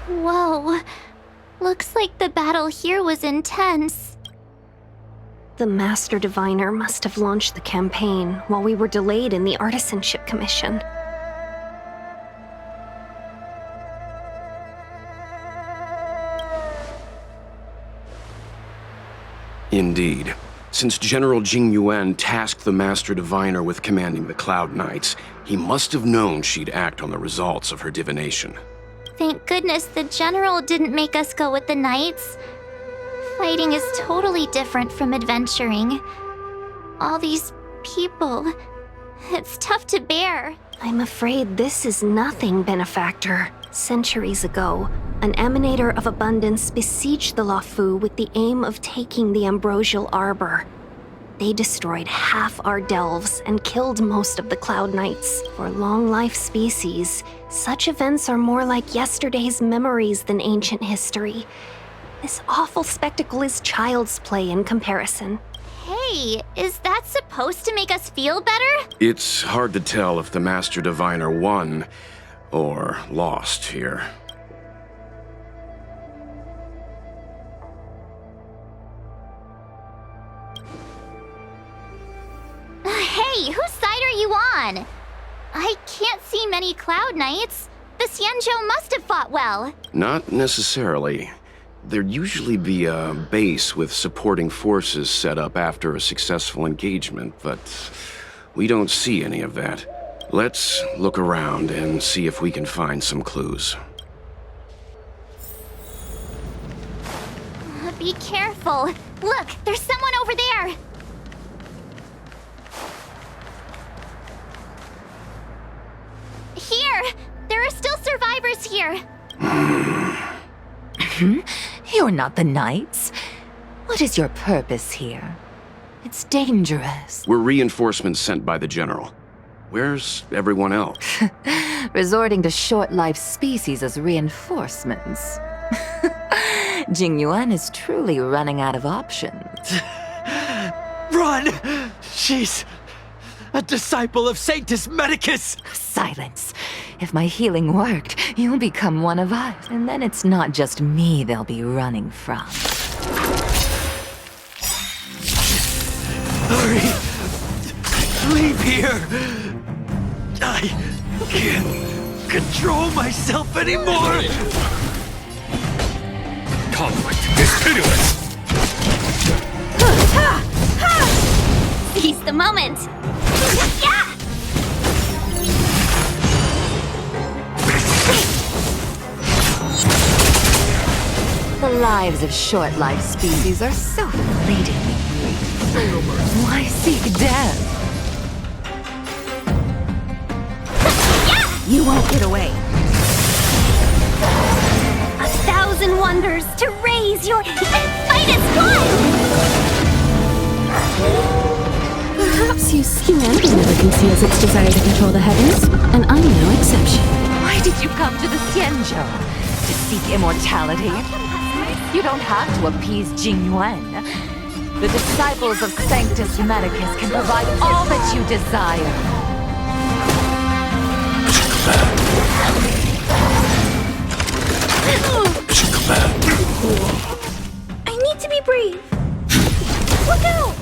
Whoa. Looks like the battle here was intense. The Master Diviner must have launched the campaign while we were delayed in the Artisanship Commission. Indeed. Since General Jing Yuan tasked the Master Diviner with commanding the Cloud Knights, he must have known she'd act on the results of her divination. Thank goodness the General didn't make us go with the Knights. Fighting is totally different from adventuring. All these people... It's tough to bear. I'm afraid this is nothing, Benefactor. Centuries ago, an Emanator of Abundance besieged the Luofu with the aim of taking the Ambrosial Arbor. They destroyed half our delves and killed most of the Cloud Knights. For long-life species, such events are more like yesterday's memories than ancient history. This awful spectacle is child's play in comparison. Hey, is that supposed to make us feel better? It's hard to tell if the Master Diviner won or lost here. Hey, whose side are you on? I can't see many Cloud Knights. The Xianzhou must have fought well. Not necessarily. There'd usually be a base with supporting forces set up after a successful engagement, but we don't see any of that. Let's look around and see if we can find some clues. Be careful. Look, there's someone over there. Here! There are still survivors here. You're not the Knights. What is your purpose here? It's dangerous. We're reinforcements sent by the General. Where's everyone else? Resorting to short-lived species as reinforcements. Jing Yuan is truly running out of options. Run! She's a disciple of Sanctus Medicus! Silence. If my healing worked, you'll become one of us. And then it's not just me they'll be running from. Hurry! Leave here! I can't control myself anymore! Conflict is pitiless! Seize the moment. Yeah! The lives of short-lived species are so fleetingly brief. Why seek death? You won't get away. 1,000 wonders to raise your... Fight is one! Perhaps you humanity never conceals its desire to control the heavens, and I'm no exception. Why did you come to the Xianzhou? To seek immortality? You don't have to appease Jing Yuan. The disciples of Sanctus Medicus can provide all that you desire. I need to be brave. Look out!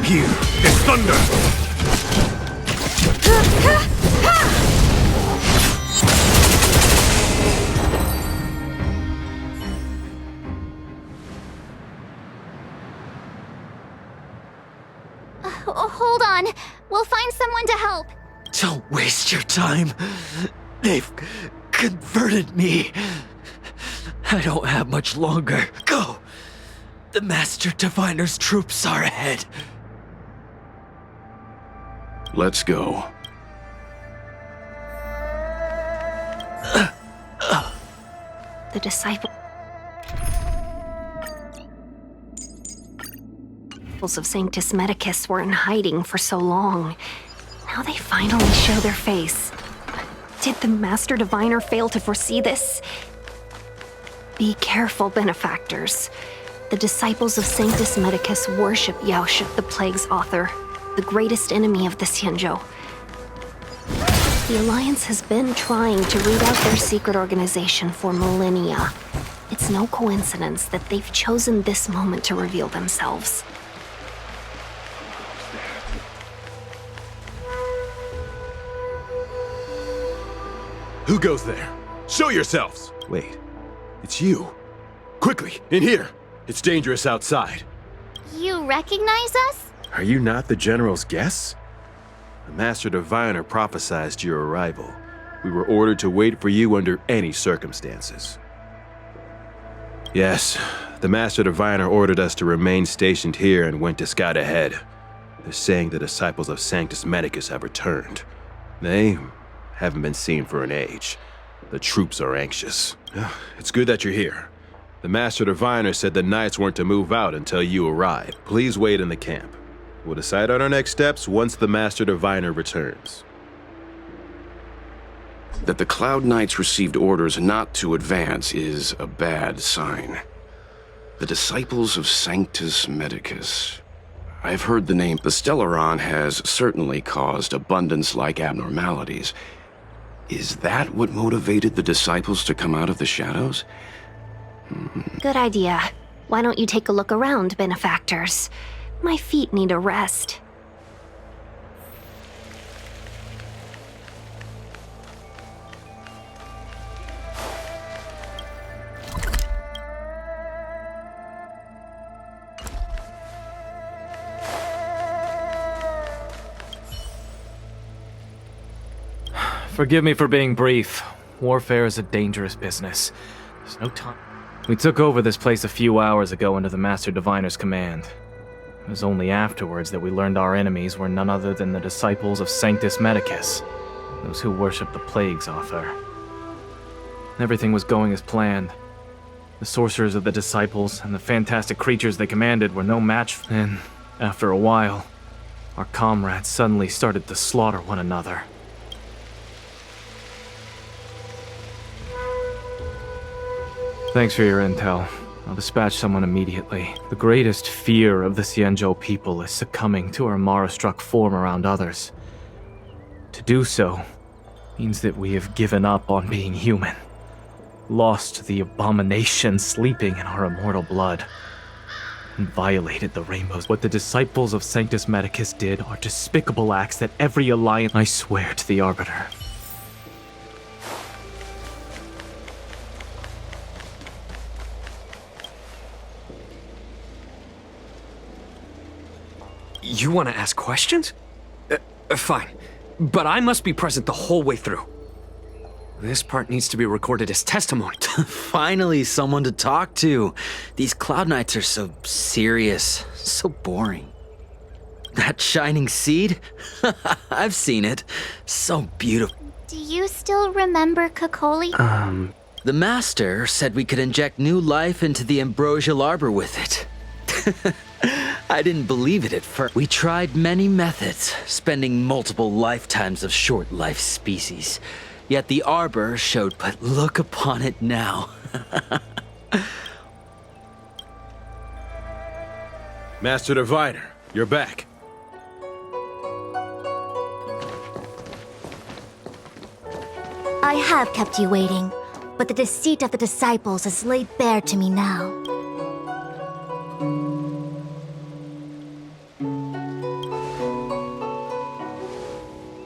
Here is thunder! Hold on. We'll find someone to help. Don't waste your time. They've converted me. I don't have much longer. Go! The Master Diviner's troops are ahead. Let's go. disciples of Sanctus Medicus were in hiding for so long. Now they finally show their face. Did the Master Diviner fail to foresee this? Be careful, benefactors. The disciples of Sanctus Medicus worship Yaosha, the Plague's author, the greatest enemy of the Xianzhou. The Alliance has been trying to root out their secret organization for millennia. It's no coincidence that they've chosen this moment to reveal themselves. Who goes there? Show yourselves! Wait, it's you. Quickly, in here! It's dangerous outside. You recognize us? Are you not the General's guests? The Master Diviner prophesized your arrival. We were ordered to wait for you under any circumstances. Yes, the Master Diviner ordered us to remain stationed here and went to scout ahead. They're saying the disciples of Sanctus Medicus have returned. They haven't been seen for an age. The troops are anxious. It's good that you're here. The Master Diviner said the Knights weren't to move out until you arrive. Please wait in the camp. We'll decide on our next steps once the Master Diviner returns. That the Cloud Knights received orders not to advance is a bad sign. The disciples of Sanctus Medicus. I've heard the name. The Stellaron has certainly caused abundance-like abnormalities. Is that what motivated the disciples to come out of the shadows? Good idea. Why don't you take a look around, benefactors? My feet need a rest. Forgive me for being brief. Warfare is a dangerous business. There's no time. We took over this place a few hours ago under the Master Diviner's command. It was only afterwards that we learned our enemies were none other than the disciples of Sanctus Medicus, those who worship the Plague's author. Everything was going as planned. The sorcerers of the disciples and the fantastic creatures they commanded were no match. And after a while, our comrades suddenly started to slaughter one another. Thanks for your intel. I'll dispatch someone immediately. The greatest fear of the Xianzhou people is succumbing to our Mara-struck form around others. To do so means that we have given up on being human, lost to the abomination sleeping in our immortal blood, and violated the rainbows. What the disciples of Sanctus Medicus did are despicable acts that every alliance... I swear to the Arbiter. You want to ask questions? Fine. But I must be present the whole way through. This part needs to be recorded as testimony. Finally, someone to talk to. These Cloud Knights are so serious, so boring. That shining seed? I've seen it. So beautiful. Do you still remember Kokoli? The Master said we could inject new life into the ambrosial arbor with it. I didn't believe it at first. We tried many methods, spending multiple lifetimes of short-life species. Yet the arbor showed, but look upon it now. Master Diviner, you're back. I have kept you waiting, but the deceit of the disciples is laid bare to me now.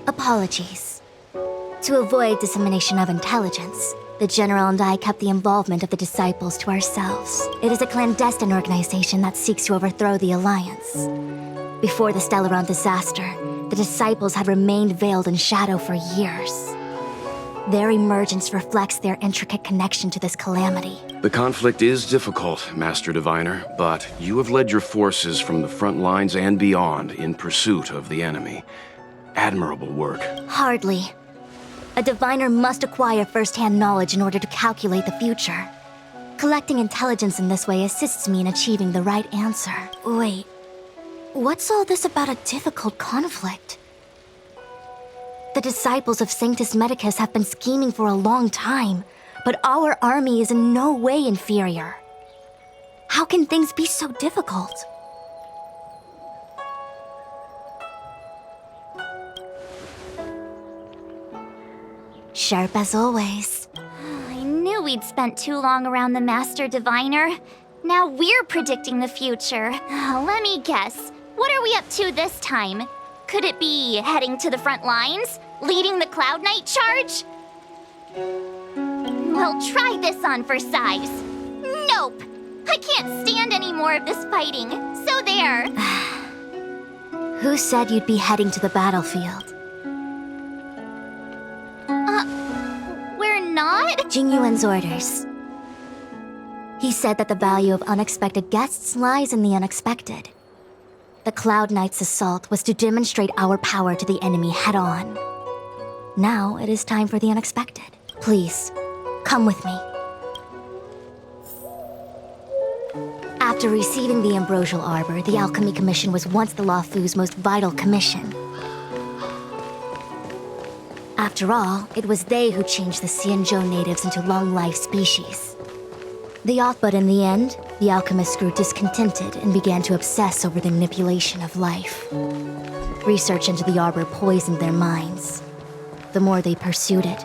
Apologies. To avoid dissemination of intelligence, the General and I kept the involvement of the disciples to ourselves. It is a clandestine organization that seeks to overthrow the Alliance. Before the Stellaron disaster, the disciples had remained veiled in shadow for years. Their emergence reflects their intricate connection to this calamity. The conflict is difficult, Master Diviner, but you have led your forces from the front lines and beyond in pursuit of the enemy. Admirable work. Hardly. A diviner must acquire first-hand knowledge in order to calculate the future. Collecting intelligence in this way assists me in achieving the right answer. Wait, what's all this about a difficult conflict? The disciples of Sanctus Medicus have been scheming for a long time, but our army is in no way inferior. How can things be so difficult? Sharp as always. I knew we'd spent too long around the Master Diviner. Now we're predicting the future. Let me guess. What are we up to this time? Could it be heading to the front lines? Leading the Cloud Knight charge? Well, try this on for size. Nope! I can't stand any more of this fighting. So there. Who said you'd be heading to the battlefield? We're not? Jingyuan's orders. He said that the value of unexpected guests lies in the unexpected. The Cloud Knight's assault was to demonstrate our power to the enemy head-on. Now it is time for the unexpected. Please, come with me. After receiving the Ambrosial Arbor, the Alchemy Commission was once the Luofu's most vital commission. After all, it was they who changed the Xianzhou natives into long-life species. But in the end, the alchemists grew discontented and began to obsess over the manipulation of life. Research into the arbor poisoned their minds. The more they pursued it.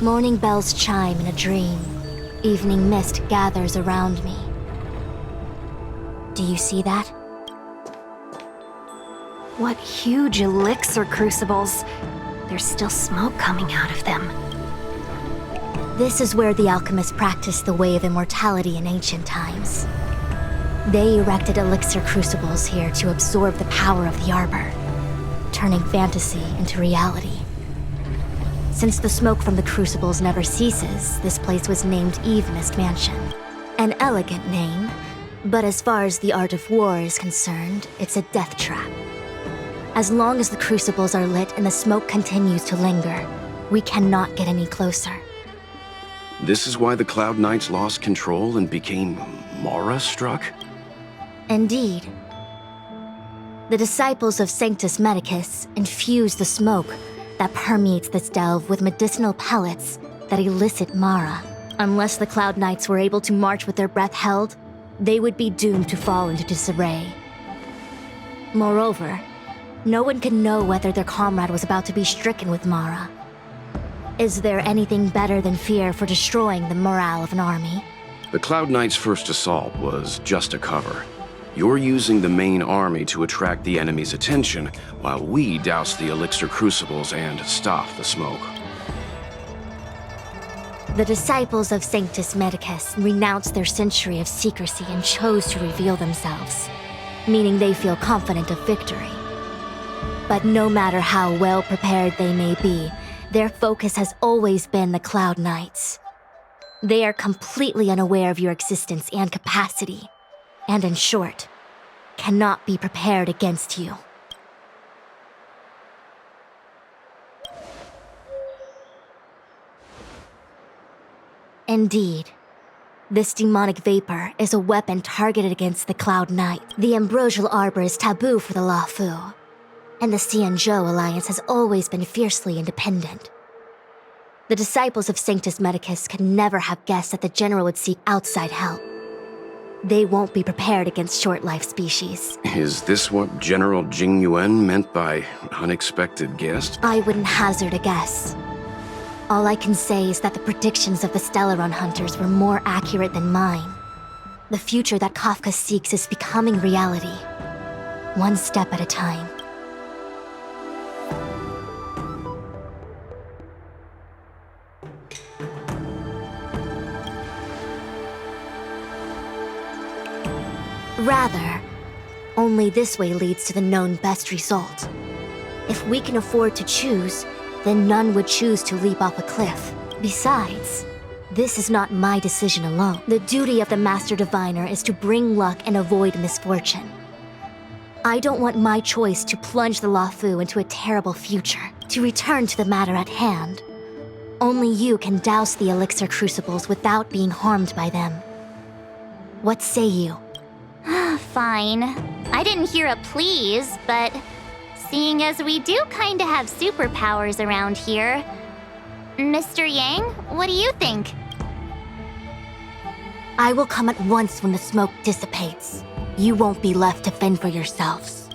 Morning bells chime in a dream. Evening mist gathers around me. Do you see that? What huge elixir crucibles. There's still smoke coming out of them. This is where the alchemists practiced the way of immortality in ancient times. They erected elixir crucibles here to absorb the power of the arbor, turning fantasy into reality. Since the smoke from the crucibles never ceases, this place was named Eve Mist Mansion. An elegant name, but as far as the art of war is concerned, it's a death trap. As long as the crucibles are lit and the smoke continues to linger, we cannot get any closer. This is why the Cloud Knights lost control and became Mara-struck? Indeed. The disciples of Sanctus Medicus infuse the smoke that permeates this delve with medicinal pellets that elicit Mara. Unless the Cloud Knights were able to march with their breath held, they would be doomed to fall into disarray. Moreover, no one can know whether their comrade was about to be stricken with Mara. Is there anything better than fear for destroying the morale of an army? The Cloud Knights' first assault was just a cover. You're using the main army to attract the enemy's attention, while we douse the elixir crucibles and stop the smoke. The disciples of Sanctus Medicus renounced their century of secrecy and chose to reveal themselves, meaning they feel confident of victory. But no matter how well prepared they may be, their focus has always been the Cloud Knights. They are completely unaware of your existence and capacity, and in short, cannot be prepared against you. Indeed, this demonic vapor is a weapon targeted against the Cloud Knight. The Ambrosial Arbor is taboo for the Luofu, and the Xianzhou alliance has always been fiercely independent. The disciples of Sanctus Medicus could never have guessed that the general would seek outside help. They won't be prepared against short-life species. Is this what General Jingyuan meant by unexpected guest? I wouldn't hazard a guess. All I can say is that the predictions of the Stellaron hunters were more accurate than mine. The future that Kafka seeks is becoming reality, one step at a time. Rather, only this way leads to the known best result. If we can afford to choose, then none would choose to leap off a cliff. Besides, this is not my decision alone. The duty of the Master Diviner is to bring luck and avoid misfortune. I don't want my choice to plunge the Luofu into a terrible future. To return to the matter at hand, Only you can douse the elixir crucibles without being harmed by them. What say you? Fine. I didn't hear a please, but seeing as we do kinda have superpowers around here, Mr. Yang, what do you think? I will come at once when the smoke dissipates. You won't be left to fend for yourselves.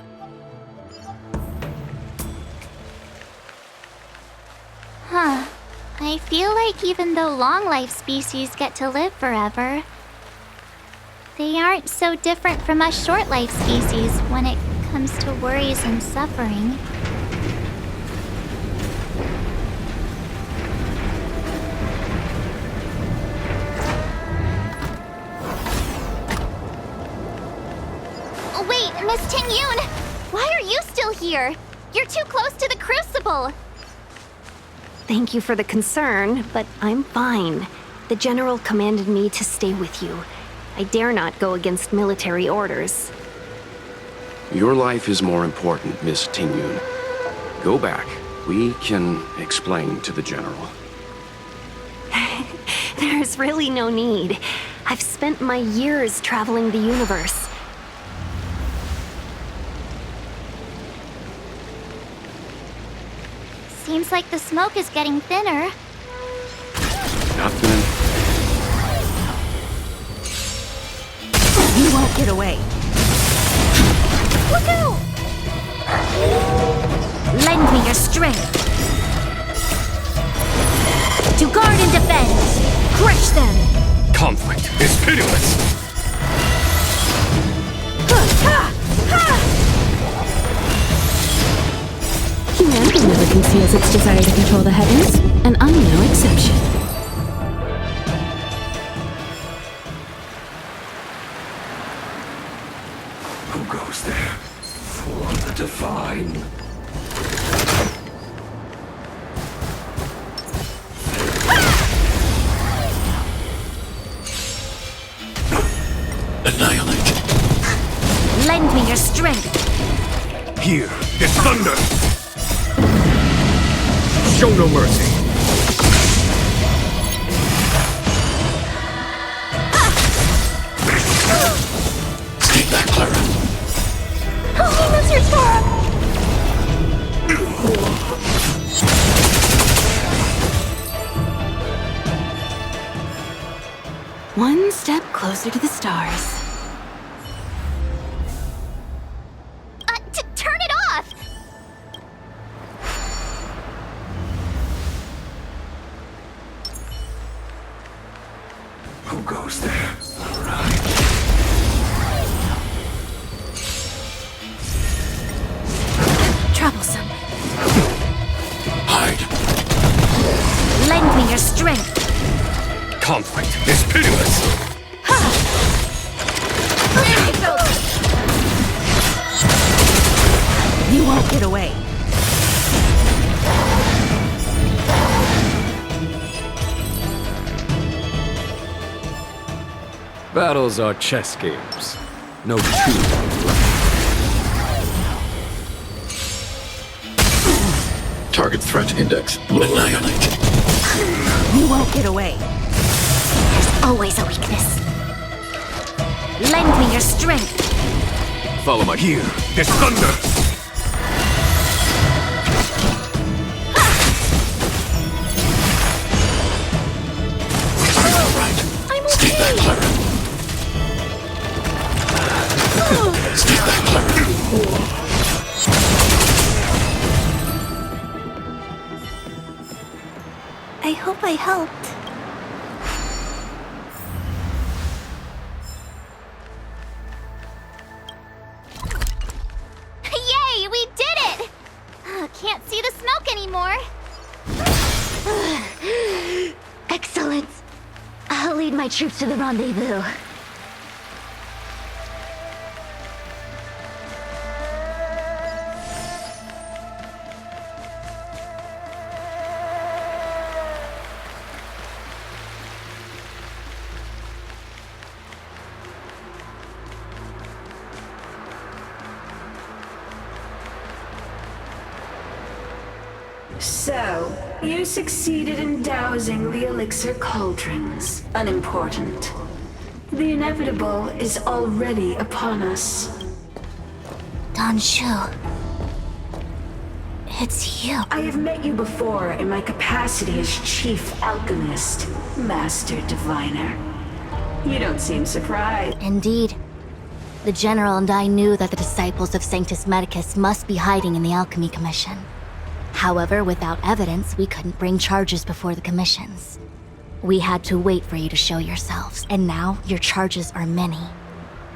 Huh. I feel like even though long-life species get to live forever, they aren't so different from us short-life species when it comes to worries and suffering. Wait, Miss Ting-Yun! Why are you still here? You're too close to the crucible! Thank you for the concern, but I'm fine. The General commanded me to stay with you. I dare not go against military orders. Your life is more important, Miss Ting-Yun. Go back. We can explain to the General. There's really no need. I've spent my years traveling the universe. Seems like the smoke is getting thinner. Nothing. You won't get away. Look out! Lend me your strength. To guard and defend. Crush them. Conflict is pitiless! Humanity never conceals its desire to control the heavens, and I'm no exception. Who goes there? For the divine. Annihilate. Lend me your strength. Here is thunder! Show no mercy! Stay back, Clara. Holy Mr. Tora! One step closer to the stars. Turn it off! Who goes there? All right. Troublesome. Hide. Lend me your strength. Conflict is pitiless! You won't get away. Battles are chess games. No two. Target threat index. Annihilate. You won't get away. Always a weakness. Lend me your strength. Follow my here. There's thunder! I'm okay! Stay back, Clara. I hope I helped. Yay, we did it! Can't see the smoke anymore. Excellent. I'll lead my troops to the rendezvous. So, you succeeded in dousing the elixir cauldrons. Unimportant. The inevitable is already upon us. Don Shu. It's you. I have met you before in my capacity as Chief Alchemist, Master Diviner. You don't seem surprised. Indeed. The General and I knew that the disciples of Sanctus Medicus must be hiding in the Alchemy Commission. However, without evidence, we couldn't bring charges before the commissions. We had to wait for you to show yourselves, and now your charges are many.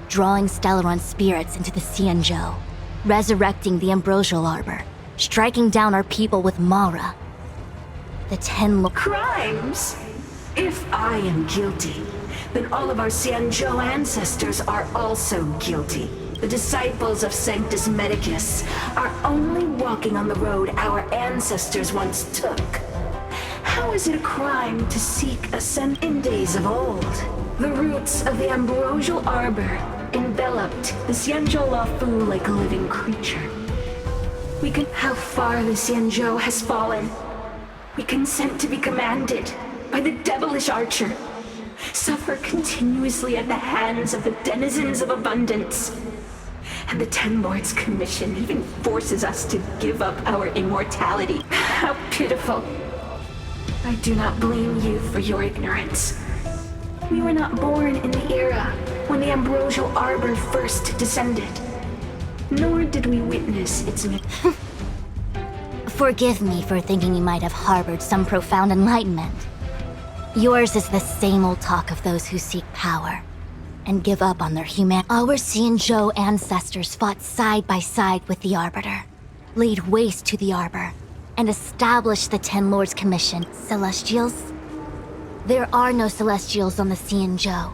Drawing Stellaron spirits into the Xianzhou, resurrecting the Ambrosial Arbor, striking down our people with Mara. The 10 Crimes? If I am guilty, then all of our Xianzhou ancestors are also guilty. The disciples of Sanctus Medicus are only walking on the road our ancestors once took. How is it a crime to seek ascent in days of old? The roots of the Ambrosial Arbor enveloped the Xianzhou Lafu like a living creature. We can... How far the Xianzhou has fallen. We consent to be commanded by the devilish archer. Suffer continuously at the hands of the denizens of abundance. And the Ten Lords Commission even forces us to give up our immortality. How pitiful. I do not blame you for your ignorance. We were not born in the era when the Ambrosial Arbor first descended. Nor did we witness its... Forgive me for thinking you might have harbored some profound enlightenment. Yours is the same old talk of those who seek power and give up on their humanity. Our Xianzhou ancestors fought side by side with the Arbiter, laid waste to the Arbor, and established the Ten Lords Commission. Celestials? There are no Celestials on the Xianzhou.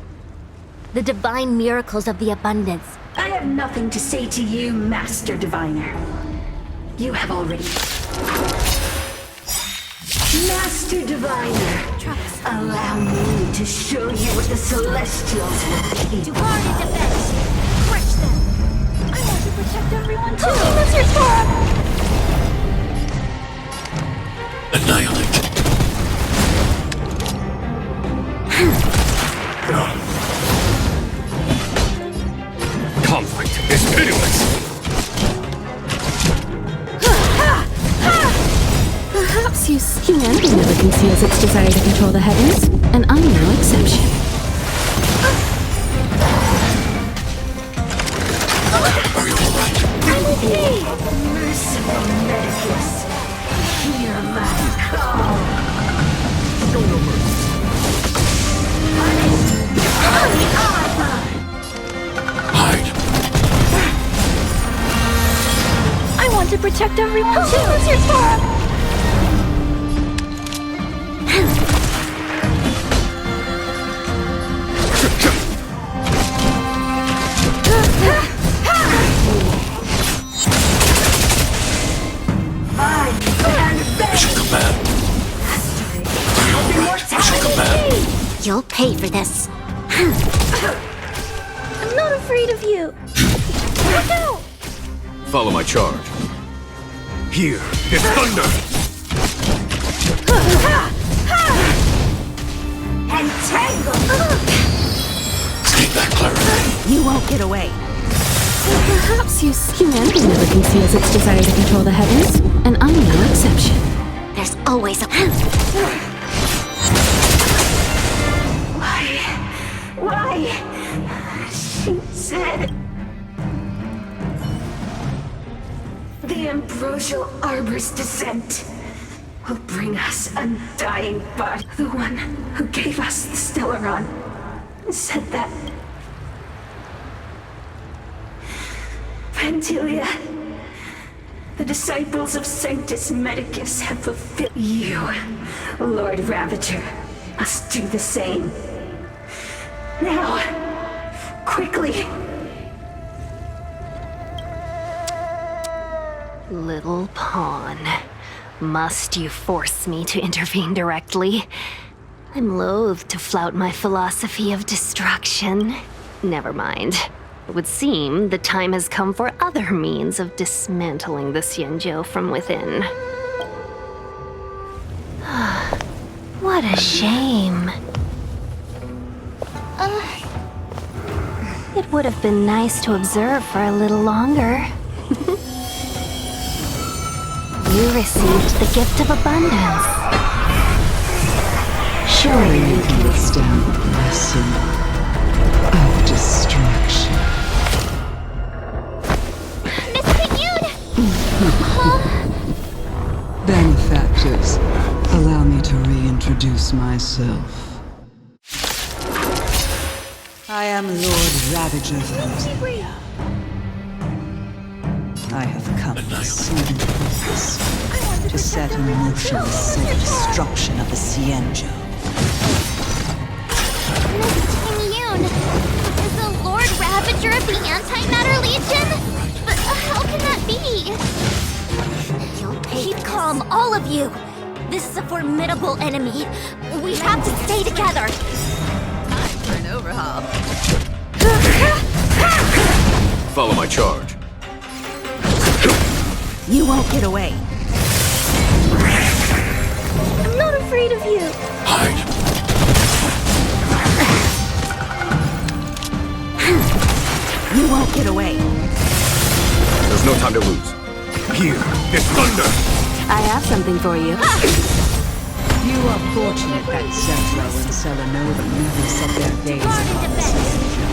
The divine miracles of the abundance. I have nothing to say to you, Master Diviner. You have already... Master Diviner, allow me to show you what the Celestials will keep. To guard and defend. Crush them. I want to protect everyone too. Lizard form! Annihilate. Conflict is pitiless. Perhaps humanity never conceals its desire to control the heavens, and I'm no exception. Are you alright? I'm okay. Merciful Medicus, hear my call. Show no mercy. Hide. I want to protect everyone too. Lizard form! I shall command. Are you alright? I shall command. You'll pay for this. I'm not afraid of you. Look out! Follow my charge. Here is thunder. Entangle! Take that, Clara. You won't get away. Perhaps humanity never conceals its desire to control the heavens, and I'm no exception. There's always a... Why? She said... The Ambrosial Arbor's descent will bring us undying body. The one who gave us the Stellaron said that... Pantilia, the disciples of Sanctus Medicus have fulfilled. You, Lord Ravager, must do the same. Now, quickly. Little pawn. Must you force me to intervene directly? I'm loath to flout my philosophy of destruction. Never mind. It would seem the time has come for other means of dismantling the Xianzhou from within. What a shame. It would have been nice to observe for a little longer. You received the gift of abundance. Surely you can withstand the blessing of destruction. Benefactors, allow me to reintroduce myself. I am Lord Ravager Fantilia. I have come with a single purpose, to set in motion the self-destruction of the Xianzhou. Miss Ting-Yun, is the Lord Ravager of the Antimatter Legion? But how can that be? Keep calm, all of you! This is a formidable enemy. We have to stay together! Time for an overhaul. Follow my charge. You won't get away. I'm not afraid of you! Hide. You won't get away. There's no time to lose. Here is thunder! I have something for you. You are fortunate that Zephyro and Selenova never set their gaze upon the Xianzhou.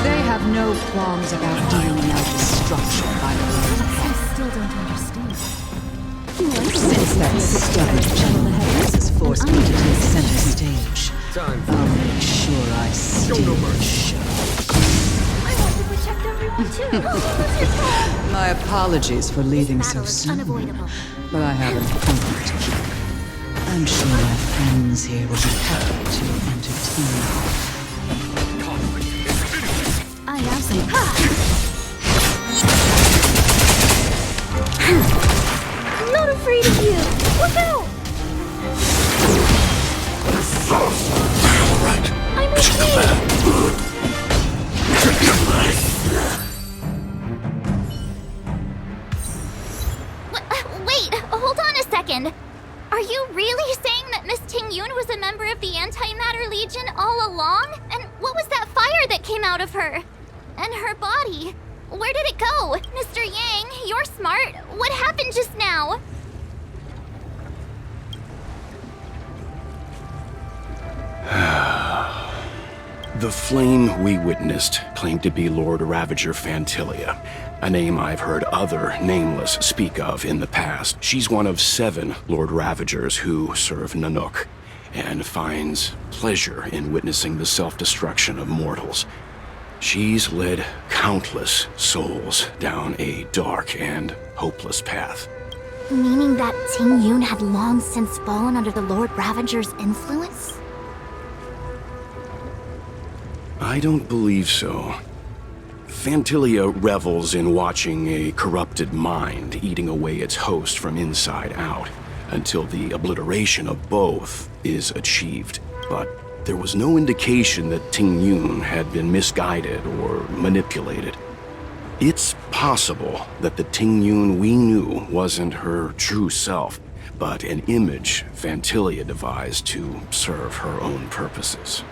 They have no qualms about dealing out destruction by the Lord's hand. I still don't understand. Since that stubborn gentleman has forced me to take center stage, I'll make sure I steal the show. I want to protect everyone too! My apologies for leaving so soon, unavoidable. but I have an appointment to keep. I'm sure my friends here will be happy to entertain you. I have something. I'm not afraid of you! Look out! I'm with you! Wait, hold on a second. Are you really saying that Miss Ting-Yun was a member of the Antimatter Legion all along? And what was that fire that came out of her? And her body? Where did it go? Mr. Yang, you're smart. What happened just now? The flame we witnessed claimed to be Lord Ravager Fantilia, a name I've heard other nameless speak of in the past. She's one of 7 Lord Ravagers who serve Nanook, and finds pleasure in witnessing the self-destruction of mortals. She's led countless souls down a dark and hopeless path. Meaning that Ting-Yun had long since fallen under the Lord Ravager's influence? I don't believe so. Fantilia revels in watching a corrupted mind eating away its host from inside out, until the obliteration of both is achieved. But there was no indication that Ting-Yun had been misguided or manipulated. It's possible that the Ting-Yun we knew wasn't her true self, but an image Fantilia devised to serve her own purposes.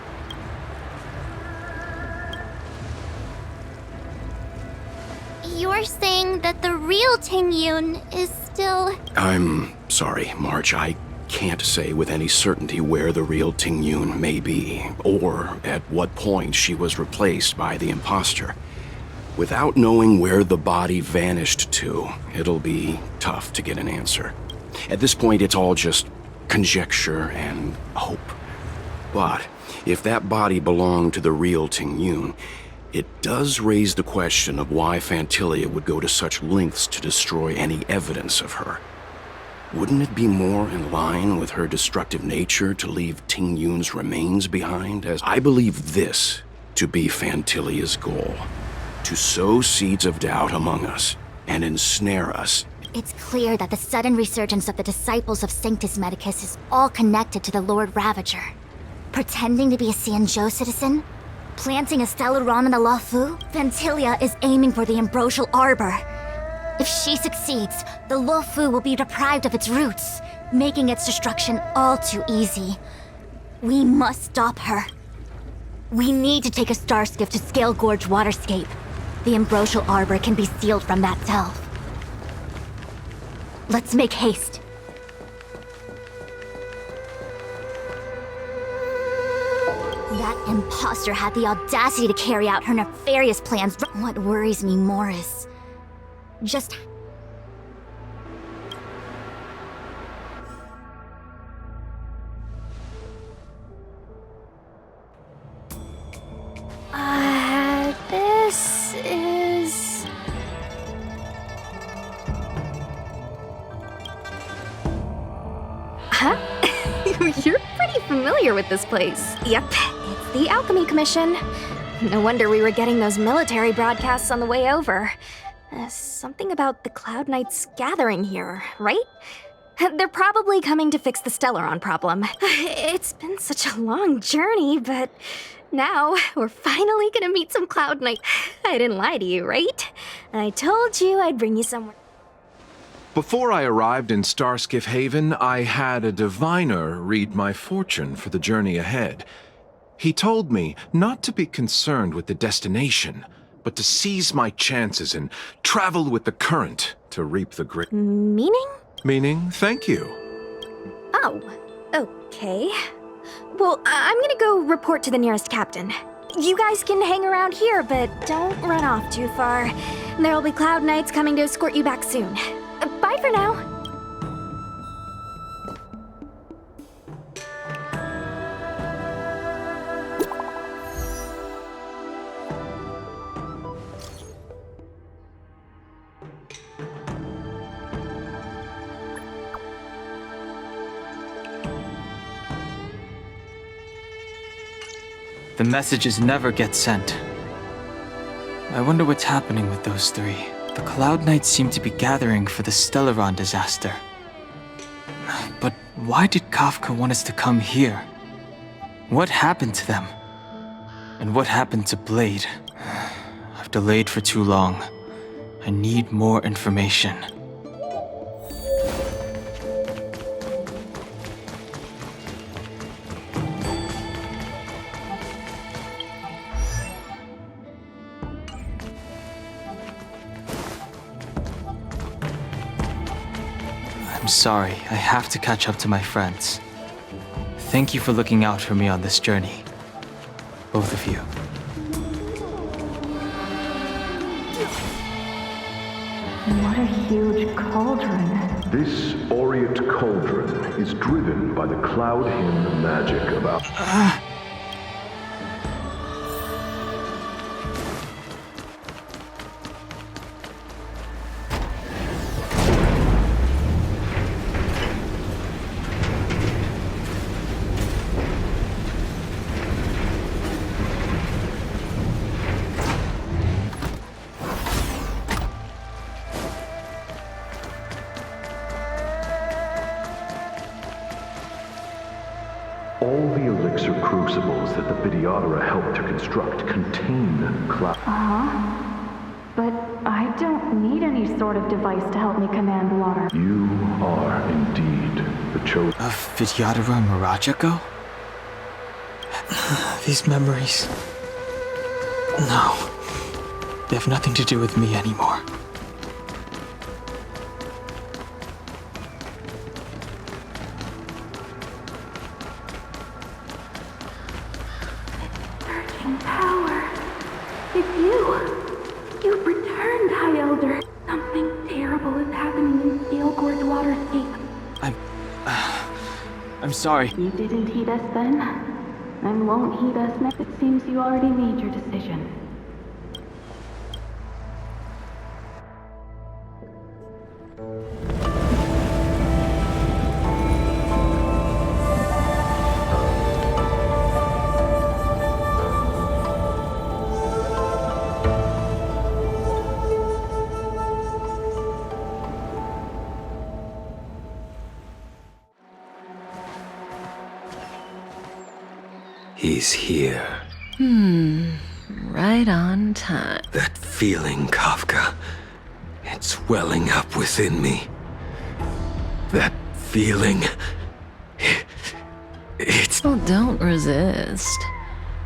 You're saying that the real Ting-Yun is still... I'm sorry, March. I can't say with any certainty where the real Ting-Yun may be, or at what point she was replaced by the imposter. Without knowing where the body vanished to, it'll be tough to get an answer. At this point, it's all just conjecture and hope. But if that body belonged to the real Ting-Yun, it does raise the question of why Fantilia would go to such lengths to destroy any evidence of her. Wouldn't it be more in line with her destructive nature to leave Ting-Yun's remains behind? As I believe this to be Fantilia's goal. To sow seeds of doubt among us and ensnare us. It's clear that the sudden resurgence of the disciples of Sanctus Medicus is all connected to the Lord Ravager. Pretending to be a Xianzhou citizen? Planting a Stellaron in the Luofu? Fantilia is aiming for the Ambrosial Arbor. If she succeeds, the Luofu will be deprived of its roots. making its destruction all too easy. We must stop her. We need to take a star skiff to Scale Gorge Waterscape. The ambrosial arbor can be sealed from that self. Let's make haste. That imposter had the audacity to carry out her nefarious plans. What worries me more is just this is... Huh? You're pretty familiar with this place. Yep, it's the Alchemy Commission. No wonder we were getting those military broadcasts on the way over. Something about the Cloud Knights gathering here, right? They're probably coming to fix the Stellaron problem. It's been such a long journey, but now we're finally gonna meet some Cloud Knights. I didn't lie to you, right? I told you I'd bring you somewhere. Before I arrived in Starskiff Haven, I had a diviner read my fortune for the journey ahead. He told me not to be concerned with the destination, but to seize my chances and travel with the current to reap the great... Meaning? Meaning, thank you. Oh, okay. Well, I'm gonna go report to the nearest captain. You guys can hang around here, but don't run off too far. There'll be Cloud Knights coming to escort you back soon. Bye for now. The messages never get sent. I wonder what's happening with those three. The Cloud Knights seem to be gathering for the Stellaron disaster. But why did Kafka want us to come here? What happened to them? And what happened to Blade? I've delayed for too long. I need more information. I'm sorry, I have to catch up to my friends. Thank you for looking out for me on this journey. Both of you. What a huge cauldron. This aureate cauldron is driven by the Cloud Hymn magic about... All the elixir crucibles that the Vidyadhara helped to construct contain cloud... But I don't need any sort of device to help me command water. You are indeed the chosen... Of Vidyadhara Mirajago? These memories... No. They have nothing to do with me anymore. Power. It's you. You've returned, High Elder. Something terrible is happening in Scale Gorge Waterscape. I'm sorry. You didn't heed us then, and won't heed us next. It seems you already made your decision. He's here. Right on time. That feeling, Kafka. It's welling up within me. That feeling. It's... Well, don't resist.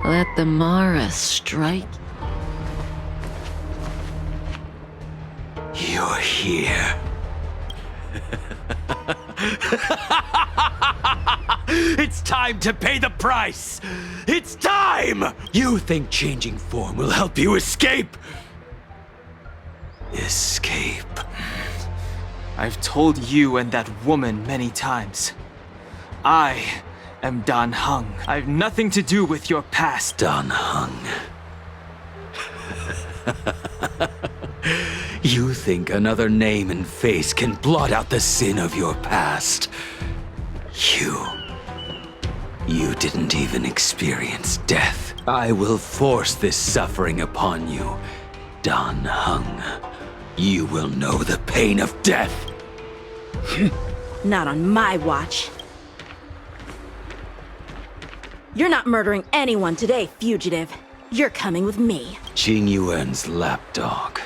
Let the Mara strike. You're here. It's time to pay the price! It's time! You think changing form will help you escape? Escape. I've told you and that woman many times. I am Dan Heng. I've nothing to do with your past. Dan Heng. You think another name and face can blot out the sin of your past? You didn't even experience death. I will force this suffering upon you, Dan Heng. You will know the pain of death. Not on my watch. You're not murdering anyone today, fugitive. You're coming with me. Jing Yuan's lapdog.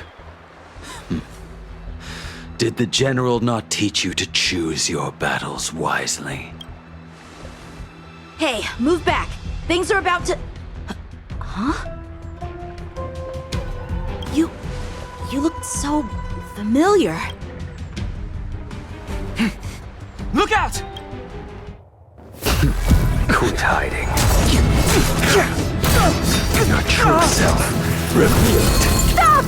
Did the general not teach you to choose your battles wisely? Hey, move back. Things are about to... Huh? You look so familiar. Look out! Quit hiding. Your true self revealed. Stop!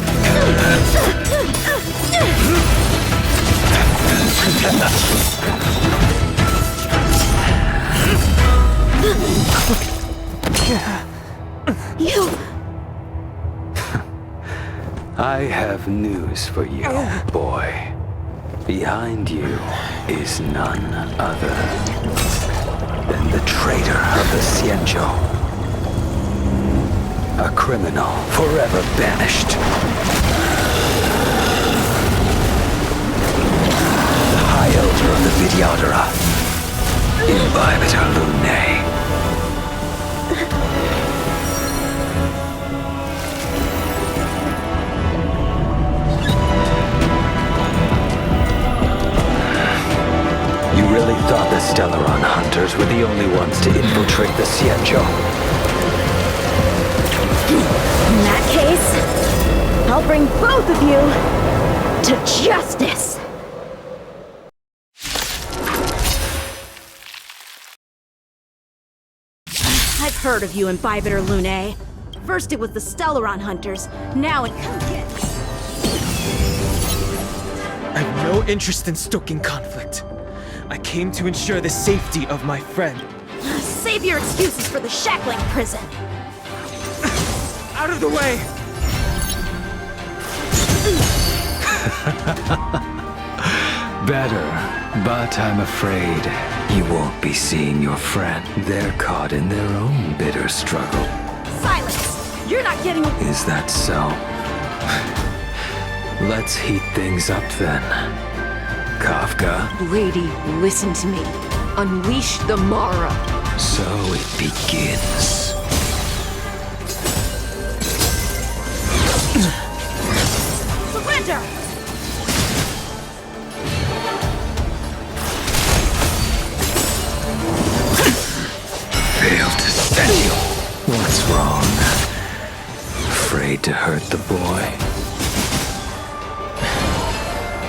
You... I have news for you, boy. Behind you is none other than the traitor of the Xianzhou. A criminal forever banished. The High Elder of the Vidyadhara. Imbibitor Lunae. You really thought the Stellaron hunters were the only ones to infiltrate the Xianzhou? In that case, I'll bring both of you to justice! I've heard of you, Imbibitor Lunae. First it was the Stellaron hunters, now it... Come get me! I have no interest in stoking conflict. I came to ensure the safety of my friend. Save your excuses for the shackling prison! Out of the way! Better, but I'm afraid you won't be seeing your friend. They're caught in their own bitter struggle. Silence! You're not getting... Is that so? Let's heat things up then. Kafka. Lady, listen to me. Unleash the Mara. So it begins. Surrender! Failed to steal. What's wrong? Afraid to hurt the boy?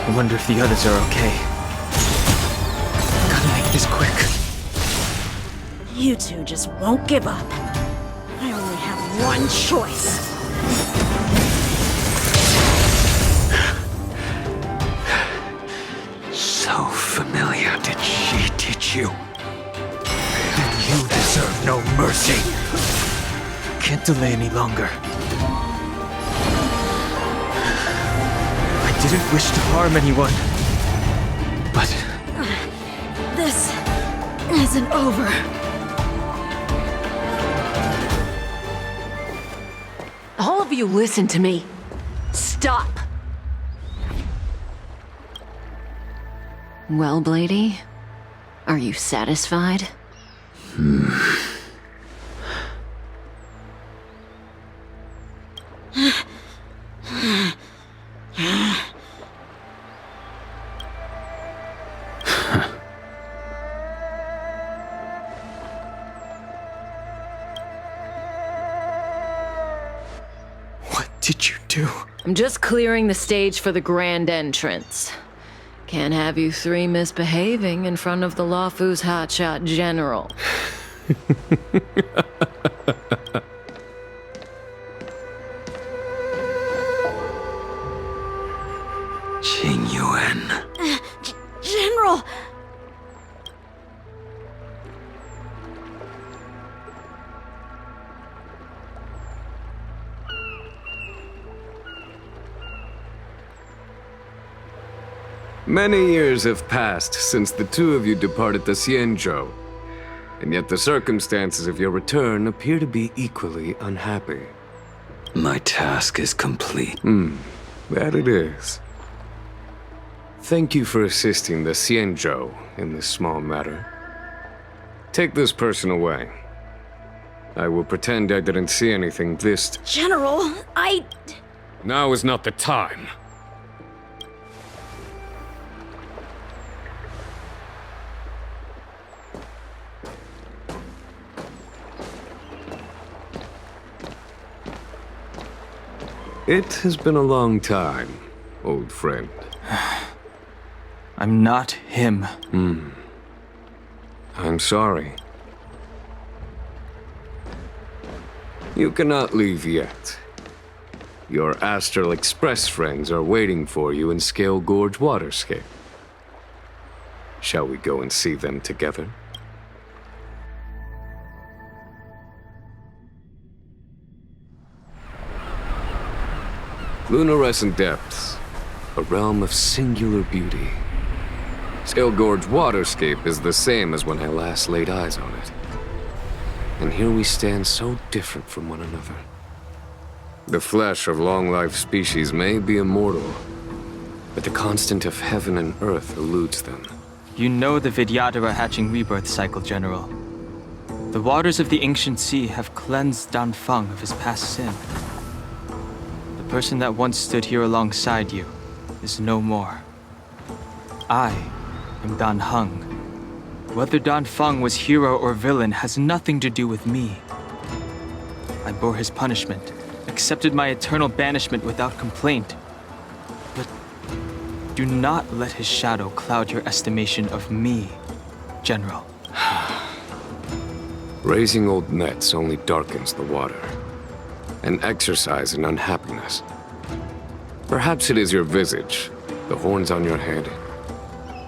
I wonder if the others are okay. Gotta make this quick. You two just won't give up. I only have one choice. So familiar. Did she teach you? Then you deserve no mercy. Can't delay any longer. I didn't wish to harm anyone. But... This isn't over. All of you listen to me. Stop! Well, Blady? Are you satisfied? did you do? I'm just clearing the stage for the grand entrance. Can't have you three misbehaving in front of the Lawfu's hotshot general. Qingyuan. General! Many years have passed since the two of you departed the Xianzhou, and yet the circumstances of your return appear to be equally unhappy. My task is complete. That it is. Thank you for assisting the Xianzhou in this small matter. Take this person away. I will pretend I didn't see anything this... General, Now is not the time. It has been a long time, old friend. I'm not him. I'm sorry. You cannot leave yet. Your Astral Express friends are waiting for you in Scale Gorge Waterscape. Shall we go and see them together? Lunarescent Depths, a realm of singular beauty. Scale Gorge Waterscape is the same as when I last laid eyes on it. And here we stand so different from one another. The flesh of long-lived species may be immortal, but the constant of heaven and earth eludes them. You know the Vidyadhara hatching rebirth cycle, General. The waters of the ancient sea have cleansed Danfeng of his past sin. The person that once stood here alongside you is no more. I am Dan Heng. Whether Danfeng was hero or villain has nothing to do with me. I bore his punishment, accepted my eternal banishment without complaint. But do not let his shadow cloud your estimation of me, General. Raising old nets only darkens the water. An exercise in unhappiness. Perhaps it is your visage, the horns on your head,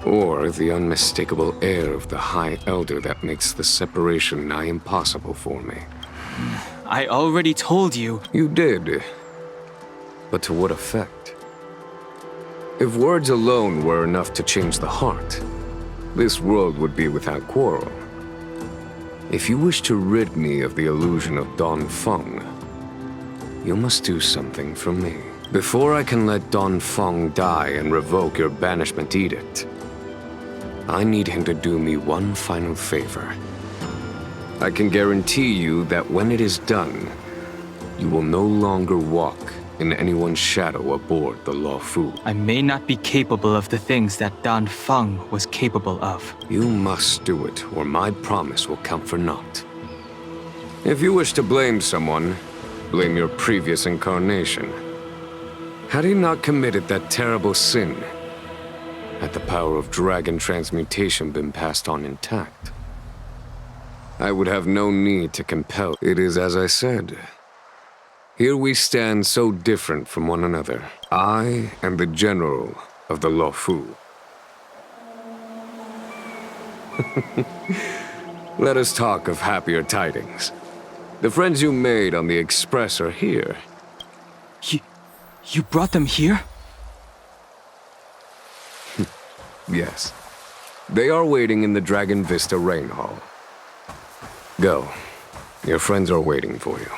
or the unmistakable air of the High Elder that makes the separation nigh impossible for me. I already told you. You did. But to what effect? If words alone were enough to change the heart, this world would be without quarrel. If you wish to rid me of the illusion of Danfeng, you must do something for me. Before I can let Danfeng die and revoke your banishment edict, I need him to do me one final favor. I can guarantee you that when it is done, you will no longer walk in anyone's shadow aboard the Lawfu. I may not be capable of the things that Danfeng was capable of. You must do it, or my promise will count for naught. If you wish to blame someone, blame your previous incarnation. Had he not committed that terrible sin, had the power of dragon transmutation been passed on intact, I would have no need to compel. It is as I said. Here we stand so different from one another. I am the general of the Lawfu. Let us talk of happier tidings. The friends you made on the Express are here. You brought them here? Yes. They are waiting in the Dragon Vista Rain Hall. Go. Your friends are waiting for you.